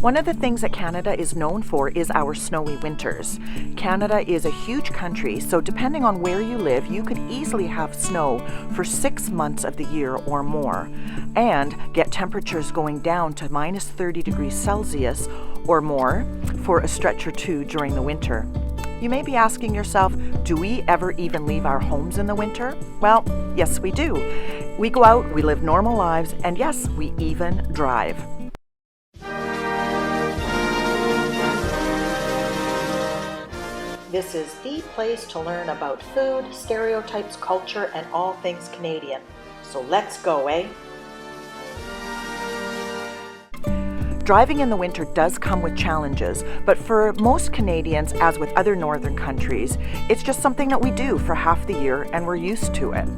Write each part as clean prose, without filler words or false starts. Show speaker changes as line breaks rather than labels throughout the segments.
One of the things that Canada is known for is our snowy winters. Canada is a huge country, so depending on where you live, you could easily have snow for 6 months of the year or more, and get temperatures going down to minus 30 degrees Celsius or more for a stretch or two during the winter. You may be asking yourself, do we ever even leave our homes in the winter? Well, yes, we do. We go out, we live normal lives, and yes, we even drive. This is the place to learn about food, stereotypes, culture, and all things Canadian. So let's go, eh? Driving in the winter does come with challenges, but for most Canadians, as with other northern countries, it's just something that we do for half the year and we're used to it.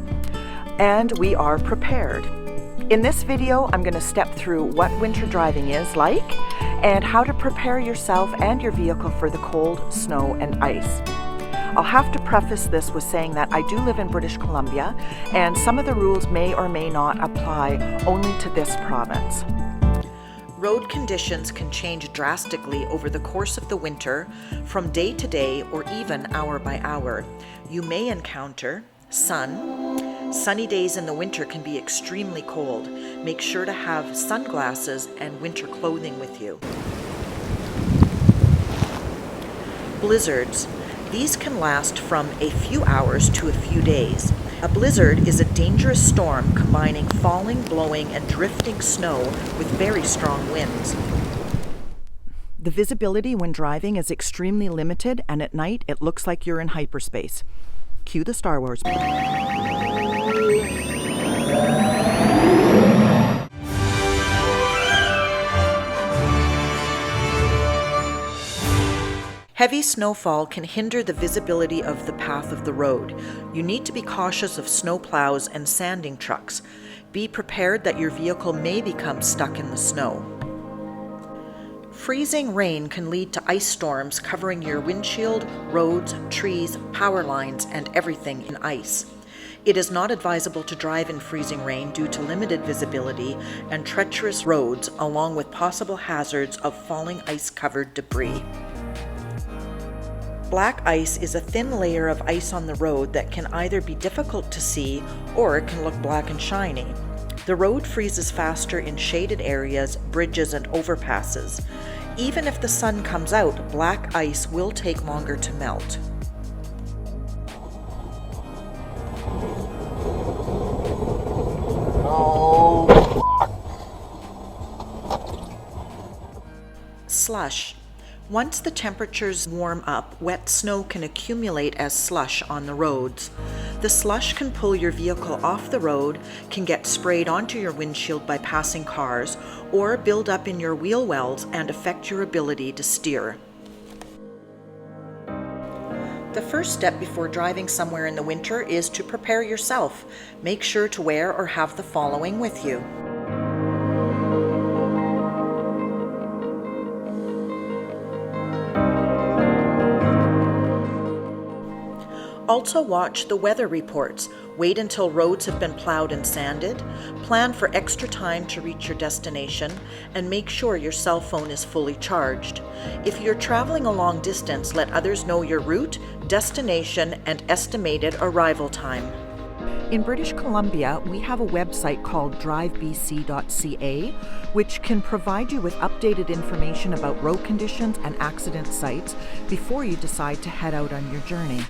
And we are prepared. In this video, I'm going to step through what winter driving is like and how to prepare yourself and your vehicle for the cold, snow, and ice. I'll have to preface this with saying that I do live in British Columbia, and some of the rules may or may not apply only to this province. Road conditions can change drastically over the course of the winter, from day to day or even hour by hour. You may encounter sun. Sunny days in the winter can be extremely cold. Make sure to have sunglasses and winter clothing with you. Blizzards. These can last from a few hours to a few days. A blizzard is a dangerous storm combining falling, blowing, and drifting snow with very strong winds. The visibility when driving is extremely limited, and at night it looks like you're in hyperspace. Cue the Star Wars. Heavy snowfall can hinder the visibility of the path of the road. You need to be cautious of snow plows and sanding trucks. Be prepared that your vehicle may become stuck in the snow. Freezing rain can lead to ice storms covering your windshield, roads, trees, power lines, and everything in ice. It is not advisable to drive in freezing rain due to limited visibility and treacherous roads, along with possible hazards of falling ice-covered debris. Black ice is a thin layer of ice on the road that can either be difficult to see or it can look black and shiny. The road freezes faster in shaded areas, bridges, and overpasses. Even if the sun comes out, black ice will take longer to melt. Slush. Once the temperatures warm up, wet snow can accumulate as slush on the roads. The slush can pull your vehicle off the road, can get sprayed onto your windshield by passing cars, or build up in your wheel wells and affect your ability to steer. The first step before driving somewhere in the winter is to prepare yourself. Make sure to wear or have the following with you. Also watch the weather reports. Wait until roads have been plowed and sanded. Plan for extra time to reach your destination, and make sure your cell phone is fully charged. If you're traveling a long distance, let others know your route, destination, and estimated arrival time. In British Columbia, we have a website called drivebc.ca, which can provide you with updated information about road conditions and accident sites before you decide to head out on your journey.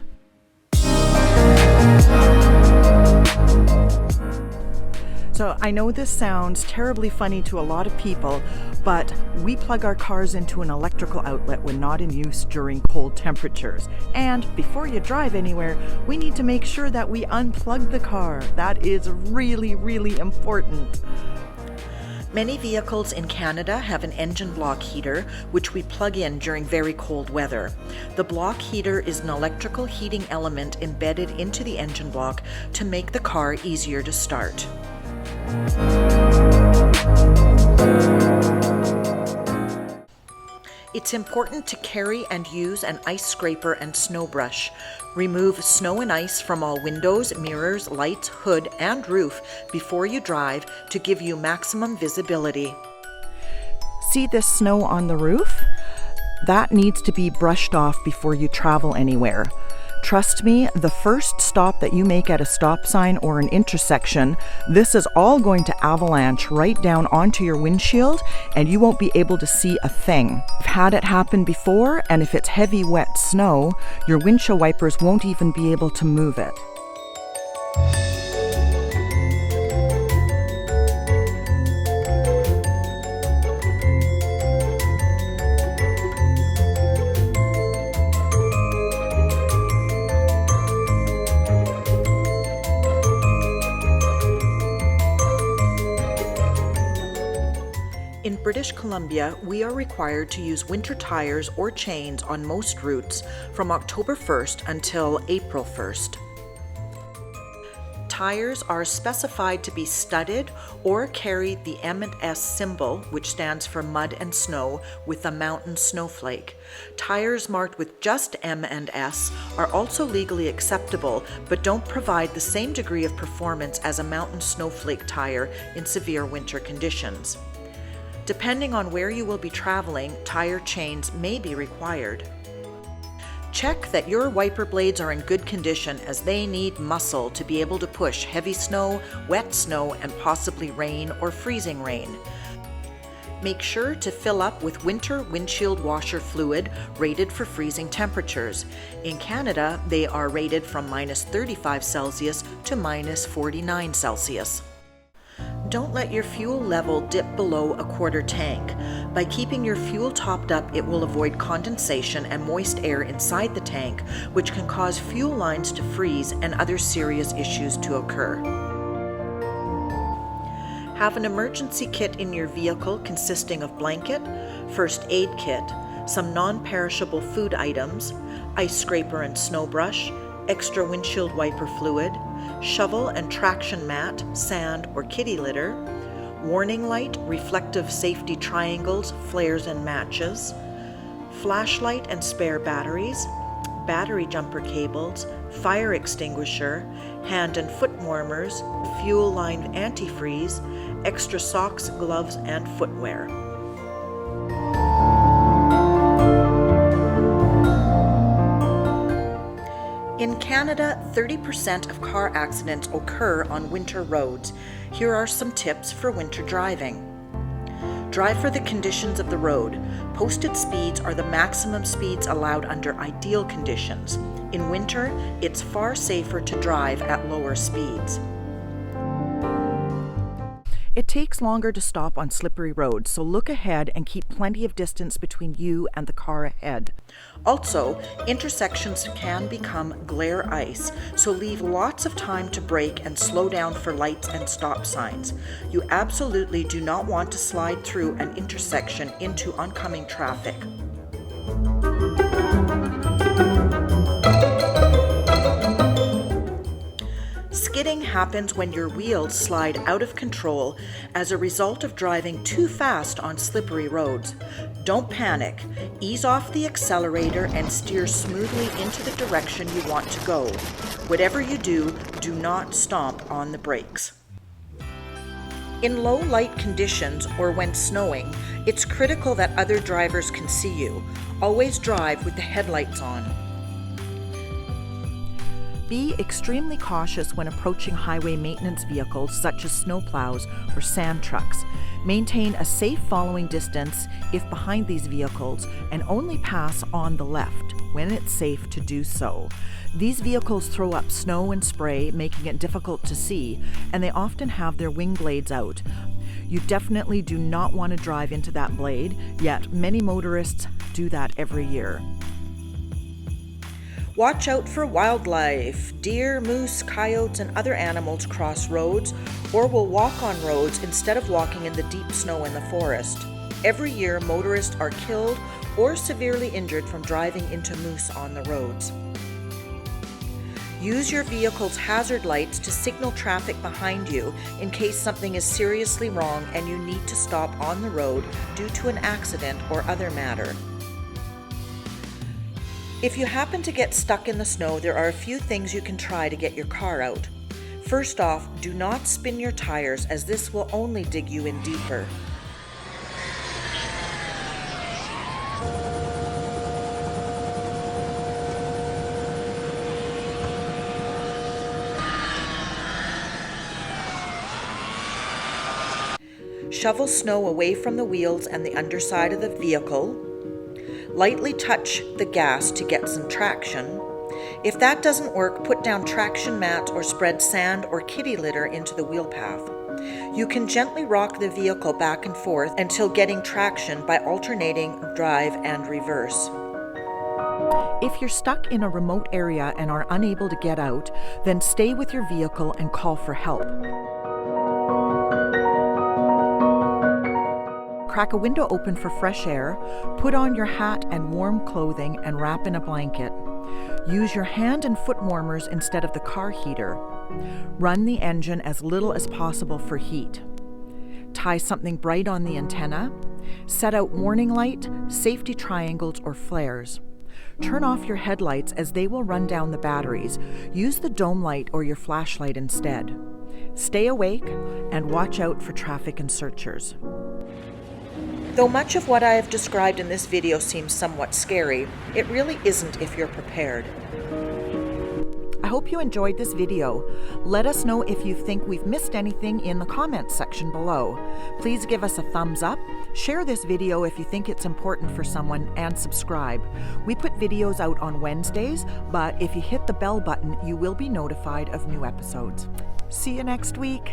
So I know this sounds terribly funny to a lot of people, but we plug our cars into an electrical outlet when not in use during cold temperatures. And before you drive anywhere, we need to make sure that we unplug the car. That is really, really important. Many vehicles in Canada have an engine block heater, which we plug in during very cold weather. The block heater is an electrical heating element embedded into the engine block to make the car easier to start. It's important to carry and use an ice scraper and snow brush. Remove snow and ice from all windows, mirrors, lights, hood, and roof before you drive to give you maximum visibility. See this snow on the roof? That needs to be brushed off before you travel anywhere. Trust me, the first stop that you make at a stop sign or an intersection, this is all going to avalanche right down onto your windshield and you won't be able to see a thing. I've had it happen before, and if it's heavy, wet snow, your windshield wipers won't even be able to move it. In British Columbia, we are required to use winter tires or chains on most routes from October 1st until April 1st. Tires are specified to be studded or carry the M&S symbol, which stands for mud and snow, with a mountain snowflake. Tires marked with just M and S are also legally acceptable, but don't provide the same degree of performance as a mountain snowflake tire in severe winter conditions. Depending on where you will be traveling, tire chains may be required. Check that your wiper blades are in good condition, as they need muscle to be able to push heavy snow, wet snow, and possibly rain or freezing rain. Make sure to fill up with winter windshield washer fluid rated for freezing temperatures. In Canada, they are rated from -35 Celsius to -49 Celsius. Don't let your fuel level dip below a quarter tank. By keeping your fuel topped up, it will avoid condensation and moist air inside the tank, which can cause fuel lines to freeze and other serious issues to occur. Have an emergency kit in your vehicle consisting of blanket, first aid kit, some non-perishable food items, ice scraper and snow brush, extra windshield wiper fluid, shovel and traction mat, sand or kitty litter, warning light, reflective safety triangles, flares and matches, flashlight and spare batteries, battery jumper cables, fire extinguisher, hand and foot warmers, fuel-lined antifreeze, extra socks, gloves, and footwear. In Canada, 30% of car accidents occur on winter roads. Here are some tips for winter driving. Drive for the conditions of the road. Posted speeds are the maximum speeds allowed under ideal conditions. In winter, it's far safer to drive at lower speeds. It takes longer to stop on slippery roads, so look ahead and keep plenty of distance between you and the car ahead. Also, intersections can become glare ice, so leave lots of time to brake and slow down for lights and stop signs. You absolutely do not want to slide through an intersection into oncoming traffic. Skidding happens when your wheels slide out of control as a result of driving too fast on slippery roads. Don't panic. Ease off the accelerator and steer smoothly into the direction you want to go. Whatever you do, do not stomp on the brakes. In low light conditions or when snowing, it's critical that other drivers can see you. Always drive with the headlights on. Be extremely cautious when approaching highway maintenance vehicles such as snowplows or sand trucks. Maintain a safe following distance if behind these vehicles, and only pass on the left when it's safe to do so. These vehicles throw up snow and spray, making it difficult to see, and they often have their wing blades out. You definitely do not want to drive into that blade, yet many motorists do that every year. Watch out for wildlife. Deer, moose, coyotes, and other animals cross roads or will walk on roads instead of walking in the deep snow in the forest. Every year, motorists are killed or severely injured from driving into moose on the roads. Use your vehicle's hazard lights to signal traffic behind you in case something is seriously wrong and you need to stop on the road due to an accident or other matter. If you happen to get stuck in the snow, there are a few things you can try to get your car out. First off, do not spin your tires, as this will only dig you in deeper. Shovel snow away from the wheels and the underside of the vehicle. Lightly touch the gas to get some traction. If that doesn't work, put down traction mat or spread sand or kitty litter into the wheel path. You can gently rock the vehicle back and forth until getting traction by alternating drive and reverse. If you're stuck in a remote area and are unable to get out, then stay with your vehicle and call for help. Crack a window open for fresh air, put on your hat and warm clothing and wrap in a blanket. Use your hand and foot warmers instead of the car heater. Run the engine as little as possible for heat. Tie something bright on the antenna. Set out warning light, safety triangles, or flares. Turn off your headlights as they will run down the batteries. Use the dome light or your flashlight instead. Stay awake and watch out for traffic and searchers. Though much of what I have described in this video seems somewhat scary, it really isn't if you're prepared. I hope you enjoyed this video. Let us know if you think we've missed anything in the comments section below. Please give us a thumbs up, share this video if you think it's important for someone, and subscribe. We put videos out on Wednesdays, but if you hit the bell button, you will be notified of new episodes. See you next week.